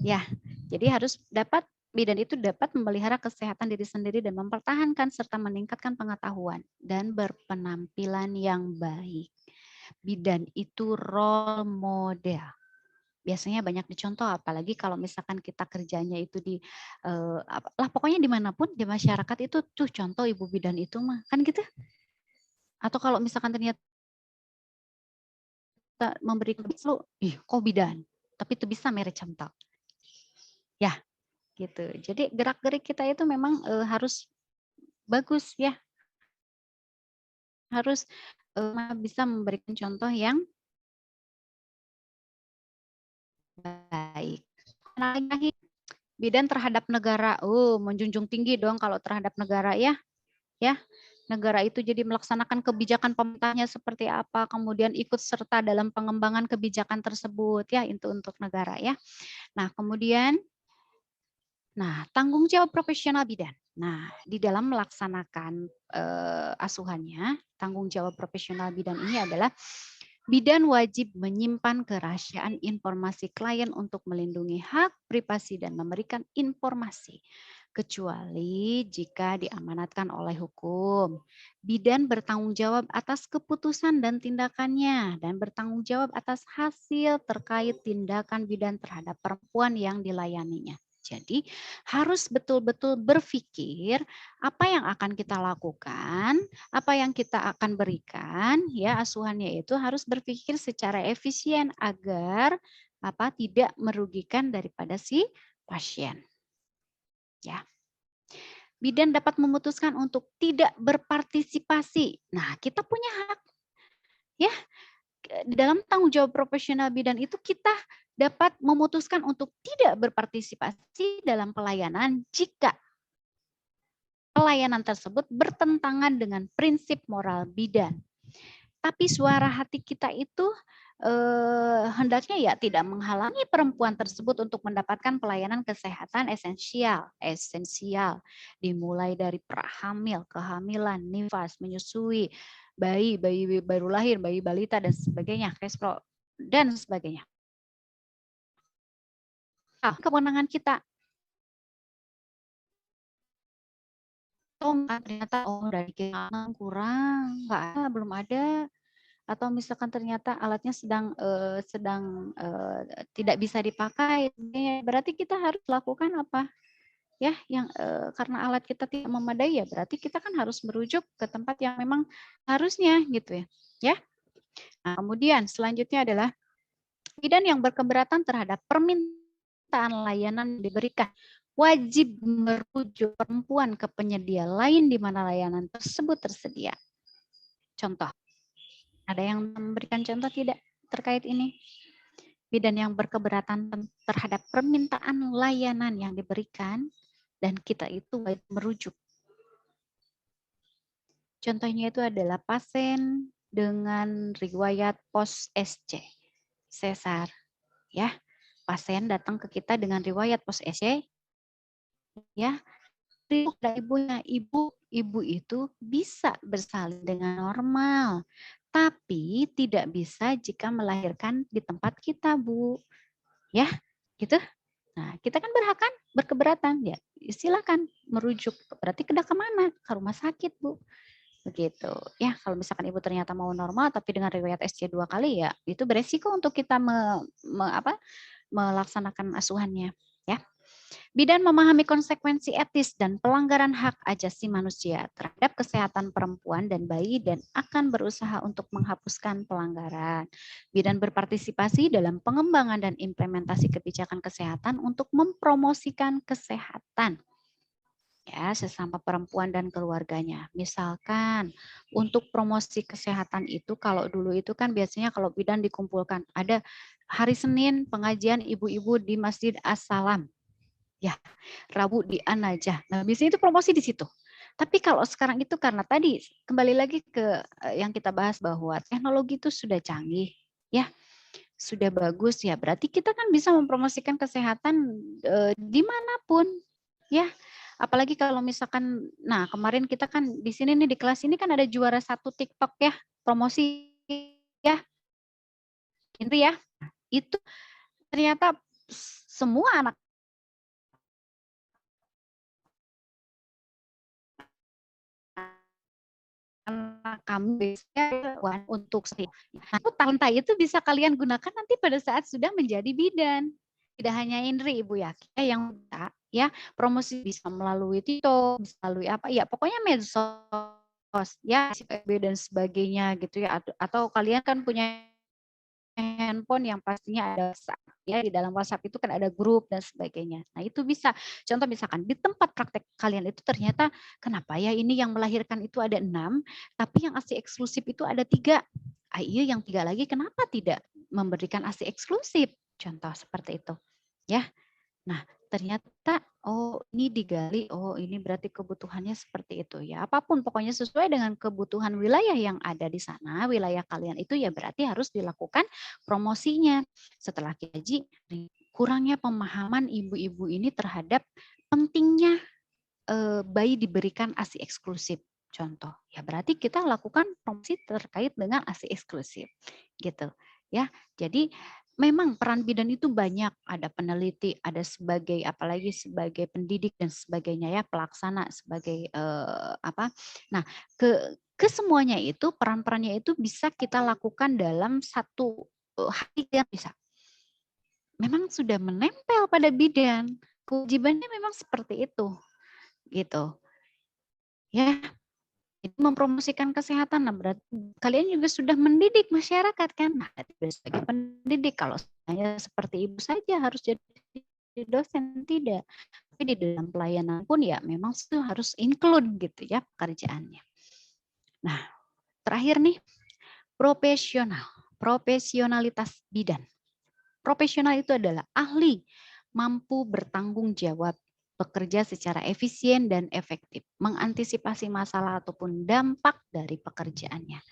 Ya, jadi harus dapat bidan itu dapat memelihara kesehatan diri sendiri dan mempertahankan serta meningkatkan pengetahuan dan berpenampilan yang baik. Bidan itu role model. Biasanya banyak dicontoh, apalagi kalau misalkan kita kerjanya itu di lah pokoknya dimanapun di masyarakat itu tuh contoh ibu bidan itu mah kan gitu. Atau kalau misalkan ternyata memberi lu, ih kok bidan, tapi itu bisa merek contoh. Ya, gitu. Jadi gerak-gerik kita itu memang harus bagus ya. Harus bisa memberikan contoh yang baik. Lagi bidan terhadap negara, menjunjung tinggi dong kalau terhadap negara ya. Ya, negara itu jadi melaksanakan kebijakan pemerintahnya seperti apa, kemudian ikut serta dalam pengembangan kebijakan tersebut ya, itu untuk negara ya. Nah, kemudian tanggung jawab profesional bidan. Nah, di dalam melaksanakan asuhannya, tanggung jawab profesional bidan ini adalah bidan wajib menyimpan kerahasiaan informasi klien untuk melindungi hak privasi dan memberikan informasi kecuali jika diamanatkan oleh hukum. Bidan bertanggung jawab atas keputusan dan tindakannya dan bertanggung jawab atas hasil terkait tindakan bidan terhadap perempuan yang dilayaninya. Jadi harus betul-betul berpikir apa yang akan kita lakukan, apa yang kita akan berikan, ya asuhannya itu harus berpikir secara efisien agar tidak merugikan daripada si pasien. Ya. Bidan dapat memutuskan untuk tidak berpartisipasi. Nah, kita punya hak. Ya, di dalam tanggung jawab profesional bidan itu kita dapat memutuskan untuk tidak berpartisipasi dalam pelayanan jika pelayanan tersebut bertentangan dengan prinsip moral bidan. Tapi suara hati kita itu hendaknya ya tidak menghalangi perempuan tersebut untuk mendapatkan pelayanan kesehatan esensial, dimulai dari prahamil, kehamilan, nifas, menyusui, bayi baru lahir, bayi balita dan sebagainya, respro dan sebagainya. Kewenangan kita. Ternyata dari kita kurang, belum ada. atau misalkan ternyata alatnya sedang tidak bisa dipakai, berarti kita harus lakukan apa? Ya, yang karena alat kita tidak memadai ya berarti kita kan harus merujuk ke tempat yang memang harusnya gitu ya. Ya. Nah, kemudian selanjutnya adalah bidan yang berkeberatan terhadap permintaan layanan yang diberikan wajib merujuk perempuan ke penyedia lain di mana layanan tersebut tersedia. Contoh, ada yang memberikan contoh tidak terkait ini? Bidan yang berkeberatan terhadap permintaan layanan yang diberikan dan kita itu wajib merujuk. Contohnya itu adalah pasien dengan riwayat pos SC, sesar. Ya, pasien datang ke kita dengan riwayat pos SC, ya, ibunya, ibu itu bisa bersalin dengan normal, tapi tidak bisa jika melahirkan di tempat kita, Bu. Ya, gitu. Nah, kita kan berkeberatan, ya. Silakan merujuk. Berarti ke mana? Ke rumah sakit, Bu. Begitu. Ya, kalau misalkan ibu ternyata mau normal tapi dengan riwayat SC 2 kali ya, itu beresiko untuk kita melaksanakan asuhannya, ya. Bidan memahami konsekuensi etis dan pelanggaran hak asasi manusia terhadap kesehatan perempuan dan bayi dan akan berusaha untuk menghapuskan pelanggaran. Bidan berpartisipasi dalam pengembangan dan implementasi kebijakan kesehatan untuk mempromosikan kesehatan ya sesama perempuan dan keluarganya. Misalkan untuk promosi kesehatan itu kalau dulu itu kan biasanya kalau bidan dikumpulkan ada hari Senin pengajian ibu-ibu di Masjid As-Salam. Ya, Rabu di An-Najah. Nah, biasanya itu promosi di situ. Tapi kalau sekarang itu karena tadi kembali lagi ke yang kita bahas bahwa teknologi itu sudah canggih, ya, sudah bagus ya. Berarti kita kan bisa mempromosikan kesehatan dimanapun, ya. Apalagi kalau misalkan, nah kemarin kita kan di sini nih di kelas ini kan ada juara 1 TikTok ya, promosi ya, itu ya. Itu ternyata semua anak kami biasanya untuk nah, talenta itu bisa kalian gunakan nanti pada saat sudah menjadi bidan. Tidak hanya Indri Ibu ya, yang bisa ya promosi bisa melalui TikTok, bisa melalui apa ya pokoknya medsos ya FB dan sebagainya gitu ya atau kalian kan punya handphone yang pastinya ada WhatsApp ya di dalam WhatsApp itu kan ada grup dan sebagainya. Nah itu bisa contoh misalkan di tempat praktek kalian itu ternyata kenapa ya ini yang melahirkan itu ada 6 tapi yang ASI eksklusif itu ada 3. Ah, iya yang 3 lagi kenapa tidak memberikan ASI eksklusif? Contoh seperti itu ya. Nah, ternyata oh ini digali, oh ini berarti kebutuhannya seperti itu ya. Apapun pokoknya sesuai dengan kebutuhan wilayah yang ada di sana, wilayah kalian itu ya berarti harus dilakukan promosinya. Setelah kaji, kurangnya pemahaman ibu-ibu ini terhadap pentingnya bayi diberikan ASI eksklusif. Contoh, ya berarti kita lakukan promosi terkait dengan ASI eksklusif, gitu ya. Jadi memang peran bidan itu banyak, ada peneliti, ada sebagai apalagi sebagai pendidik dan sebagainya ya, pelaksana sebagai apa. Nah, kesemuanya itu peran-perannya itu bisa kita lakukan dalam satu hari yang bisa. Memang sudah menempel pada bidan. Kewajibannya memang seperti itu. Gitu. Ya, itu mempromosikan kesehatan. Nah, berarti kalian juga sudah mendidik masyarakat kan? Nah, sebagai pendidik kalau hanya seperti ibu saja harus jadi dosen tidak. Tapi di dalam pelayanan pun ya memang itu harus include gitu ya pekerjaannya. Nah, terakhir nih profesionalitas bidan. Profesional itu adalah ahli, mampu bertanggung jawab, bekerja secara efisien dan efektif, mengantisipasi masalah ataupun dampak dari pekerjaannya.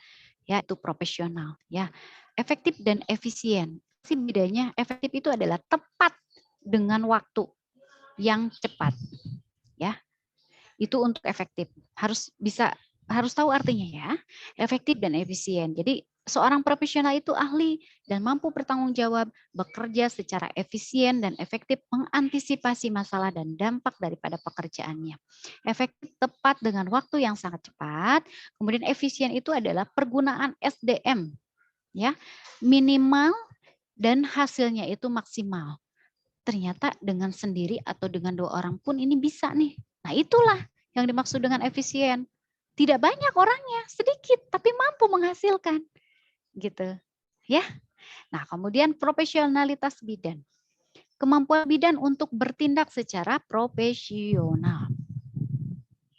Ya, itu profesional ya. Efektif dan efisien. Si bedanya efektif itu adalah tepat dengan waktu yang cepat. Ya. Itu untuk efektif. Harus tahu artinya ya. Efektif dan efisien. Jadi seorang profesional itu ahli dan mampu bertanggung jawab, bekerja secara efisien dan efektif mengantisipasi masalah dan dampak daripada pekerjaannya. Efektif tepat dengan waktu yang sangat cepat, kemudian efisien itu adalah pergunaan SDM ya, minimal dan hasilnya itu maksimal. Ternyata dengan sendiri atau dengan 2 orang pun ini bisa nih. Nah, itulah yang dimaksud dengan efisien. Tidak banyak orangnya, sedikit tapi mampu menghasilkan. Gitu. Ya. Nah, kemudian profesionalitas bidan. Kemampuan bidan untuk bertindak secara profesional.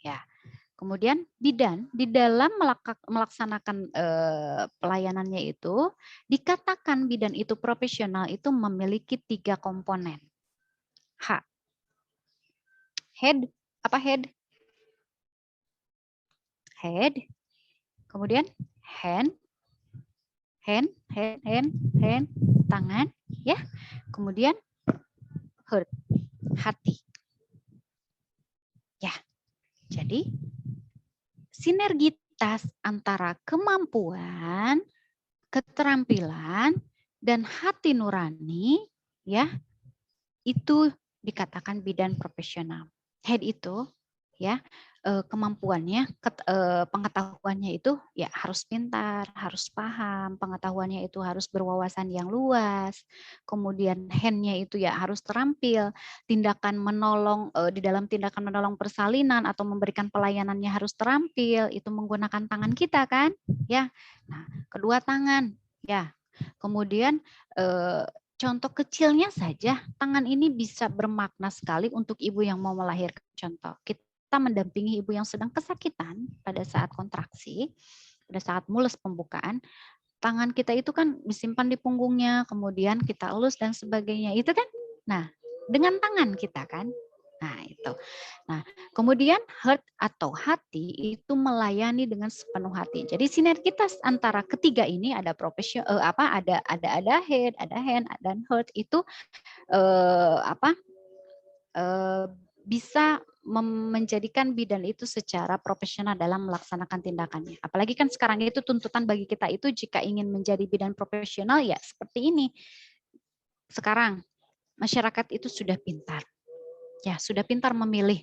Ya. Kemudian bidan di dalam melaksanakan pelayanannya itu dikatakan bidan itu profesional itu memiliki 3 komponen. H. Head, apa head? Head. Kemudian hand, tangan, ya. Kemudian heart, hati. Ya. Jadi sinergitas antara kemampuan, keterampilan, dan hati nurani, ya, itu dikatakan bidan profesional. Head itu, ya, kemampuannya, pengetahuannya itu ya harus pintar, harus paham, pengetahuannya itu harus berwawasan yang luas. Kemudian hand-nya itu ya harus terampil, tindakan menolong di dalam tindakan menolong persalinan atau memberikan pelayanannya harus terampil, itu menggunakan tangan kita kan, ya. Nah, kedua tangan, ya. Kemudian contoh kecilnya saja, tangan ini bisa bermakna sekali untuk ibu yang mau melahirkan. Contoh, kita mendampingi ibu yang sedang kesakitan pada saat kontraksi, pada saat mulus pembukaan, tangan kita itu kan disimpan di punggungnya, kemudian kita elus dan sebagainya. Itu kan, nah, dengan tangan kita kan. Nah, itu. Nah, kemudian heart atau hati itu melayani dengan sepenuh hati. Jadi sinergitas antara ketiga ini ada profesional ada head, ada hand dan heart itu bisa menjadikan bidan itu secara profesional dalam melaksanakan tindakannya. Apalagi kan sekarang itu tuntutan bagi kita itu jika ingin menjadi bidan profesional ya seperti ini. Sekarang masyarakat itu sudah pintar. Ya, sudah pintar memilih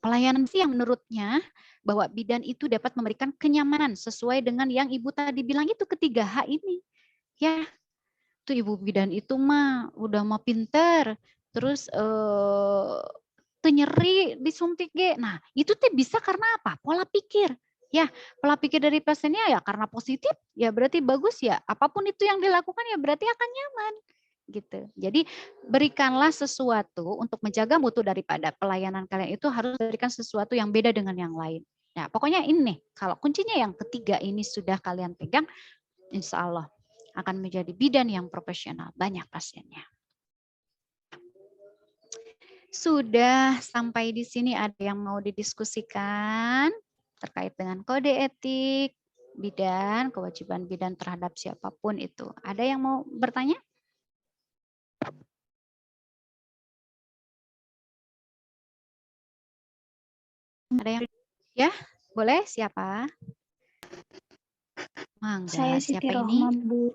pelayanan sih yang menurutnya bahwa bidan itu dapat memberikan kenyamanan sesuai dengan yang Ibu tadi bilang itu ketiga H ini. Ya, tuh Ibu bidan itu mah udah mau pinter, terus tuh nyeri disuntik ge. Nah, itu tuh bisa karena apa? Pola pikir. Ya, pola pikir dari pasiennya ya karena positif, ya berarti bagus ya. Apapun itu yang dilakukan ya berarti akan nyaman. Gitu. Jadi berikanlah sesuatu untuk menjaga mutu daripada pelayanan kalian itu harus berikan sesuatu yang beda dengan yang lain. Nah, pokoknya ini kalau kuncinya yang ketiga ini sudah kalian pegang, insya Allah akan menjadi bidan yang profesional, banyak pasiennya. Sudah sampai di sini ada yang mau didiskusikan terkait dengan kode etik bidan, kewajiban bidan terhadap siapapun itu. Ada yang mau bertanya? Ada yang ya? Boleh siapa? Mangga, Saya Siti siapa Rohma, ini? Bu.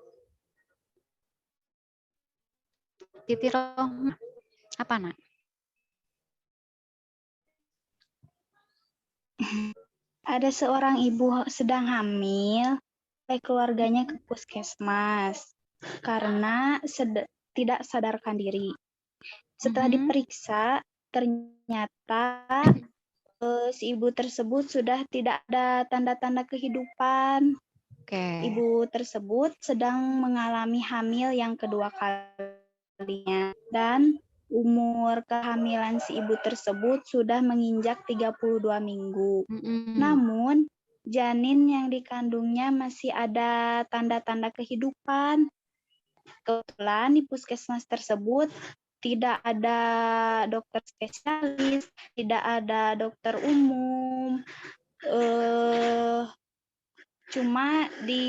Siti Rohma. Apa, Nak? Ada seorang ibu sedang hamil, keluarganya ke puskesmas karena tidak sadarkan diri. Setelah diperiksa, ternyata si ibu tersebut sudah tidak ada tanda-tanda kehidupan. Ibu tersebut sedang mengalami hamil yang kedua kalinya dan umur kehamilan si ibu tersebut sudah menginjak 32 minggu. Namun janin yang dikandungnya masih ada tanda-tanda kehidupan. Kebetulan di puskesmas tersebut tidak ada dokter spesialis, tidak ada dokter umum, cuma di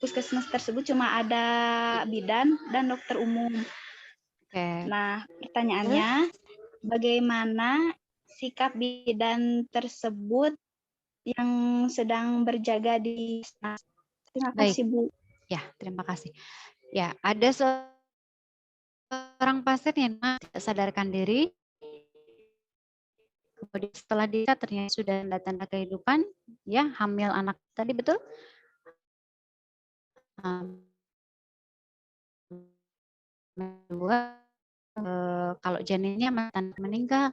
puskesmas tersebut cuma ada bidan dan dokter umum. Nah, pertanyaannya, bagaimana sikap bidan tersebut yang sedang berjaga di sana? Terima kasih, Bu. Ya, terima kasih. Ya, ada seorang pasien yang tidak sadarkan diri, kemudian setelah dicek ternyata sudah tanda-tanda kehidupan, ya hamil anak tadi betul? Dua, kalau janinnya meninggal,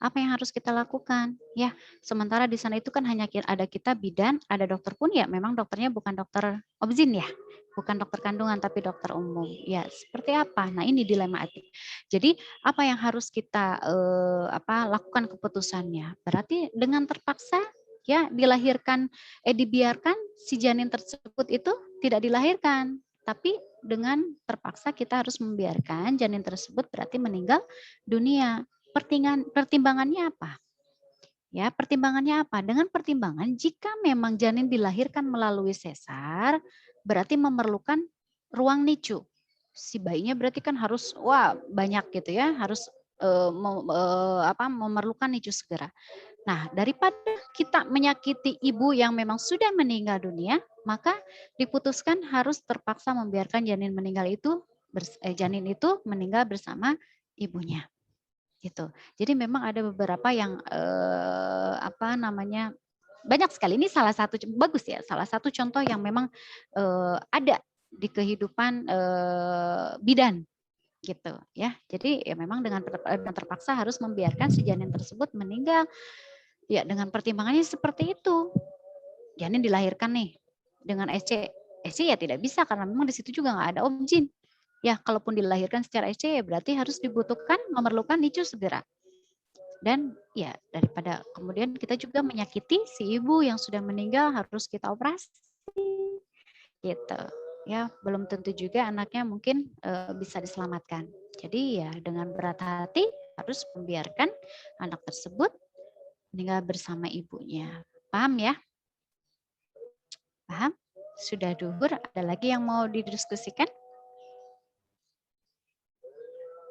apa yang harus kita lakukan? Ya, sementara di sana itu kan hanya ada kita bidan, ada dokter pun ya, memang dokternya bukan dokter obgyn ya, bukan dokter kandungan tapi dokter umum. Ya, seperti apa? Nah, ini dilema etik. Jadi, apa yang harus kita lakukan keputusannya? Berarti dengan terpaksa ya dibiarkan si janin tersebut itu tidak dilahirkan, tapi dengan terpaksa kita harus membiarkan janin tersebut berarti meninggal dunia. Pertimbangannya apa? Ya, pertimbangannya apa? Dengan pertimbangan jika memang janin dilahirkan melalui sesar, berarti memerlukan ruang NICU. Si bayinya berarti kan harus banyak gitu ya, harus memerlukan NICU segera. Nah, daripada kita menyakiti ibu yang memang sudah meninggal dunia, maka diputuskan harus terpaksa membiarkan janin itu meninggal bersama ibunya. Gitu. Jadi memang ada beberapa yang banyak sekali. Ini salah satu bagus ya, salah satu contoh yang memang ada di kehidupan bidan gitu ya. Jadi ya memang dengan terpaksa harus membiarkan si janin tersebut meninggal. Ya dengan pertimbangannya seperti itu. Janin dilahirkan nih dengan SC ya tidak bisa karena memang di situ juga nggak ada obgyn. Ya, kalaupun dilahirkan secara SC ya berarti harus memerlukan NICU segera. Dan ya daripada kemudian kita juga menyakiti si ibu yang sudah meninggal harus kita operasi. Gitu. Ya, belum tentu juga anaknya mungkin bisa diselamatkan. Jadi ya dengan berat hati harus membiarkan anak tersebut meninggal bersama ibunya. Paham ya? Paham? Sudah duhur, ada lagi yang mau didiskusikan?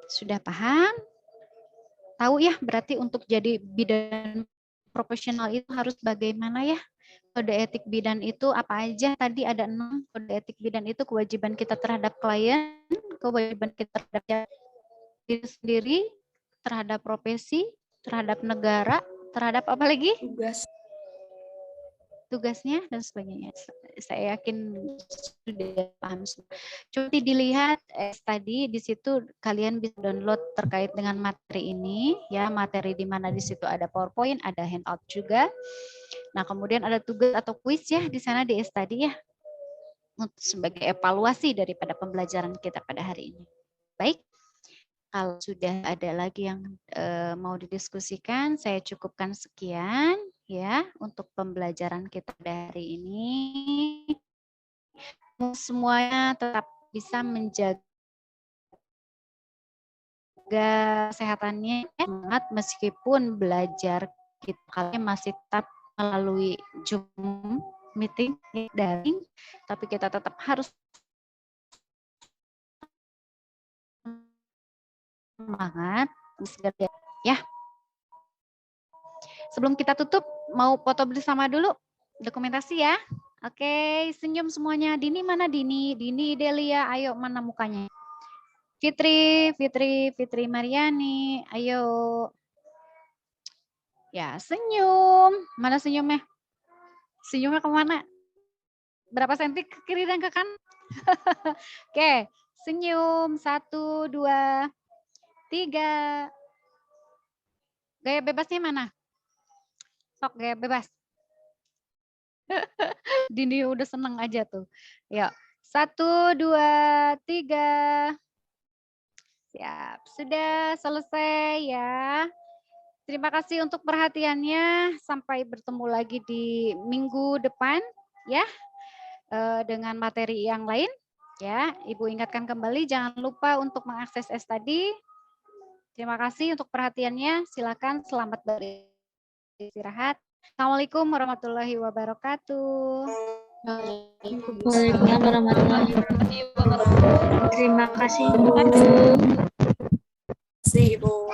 Sudah paham? Tahu ya berarti untuk jadi bidan profesional itu harus bagaimana ya? Kode etik bidan itu apa aja? Tadi ada 6 kode etik bidan itu kewajiban kita terhadap klien, kewajiban kita terhadap diri sendiri, terhadap profesi, terhadap negara, terhadap apa lagi? Tugasnya dan sebagainya. Saya yakin sudah paham. Coba dilihat tadi di situ kalian bisa download terkait dengan materi ini ya, materi di mana di situ ada PowerPoint, ada handout juga. Nah, kemudian ada tugas atau kuis ya di sana di study ya. Untuk sebagai evaluasi daripada pembelajaran kita pada hari ini. Baik. Kalau sudah ada lagi yang mau didiskusikan, saya cukupkan sekian ya untuk pembelajaran kita dari ini. Semuanya tetap bisa menjaga kesehatannya semangat meskipun belajar kita kalian masih tetap melalui Zoom meeting daring, tapi kita tetap harus semangat ya. Sebelum kita tutup, mau foto bersama dulu dokumentasi ya. Oke, senyum semuanya. Dini mana Dini? Dini, Delia, ayo mana mukanya? Fitri Mariani, ayo. Ya, senyum. Mana senyumnya? Senyumnya kemana? Berapa senti ke kiri dan ke kanan? Oke, senyum. 1, 2, 3. Gaya bebasnya mana? Sok gaya bebas. Dini udah seneng aja tuh. Yuk. 1, 2, 3. Siap. Sudah selesai ya. Terima kasih untuk perhatiannya. Sampai bertemu lagi di minggu depan ya. Dengan materi yang lain. Ya, Ibu ingatkan kembali jangan lupa untuk mengakses study. Terima kasih untuk perhatiannya. Silakan selamat beristirahat. Assalamualaikum warahmatullahi wabarakatuh. Waalaikumsalam warahmatullahi wabarakatuh. Terima kasih, Bu. Terima kasih, Bu.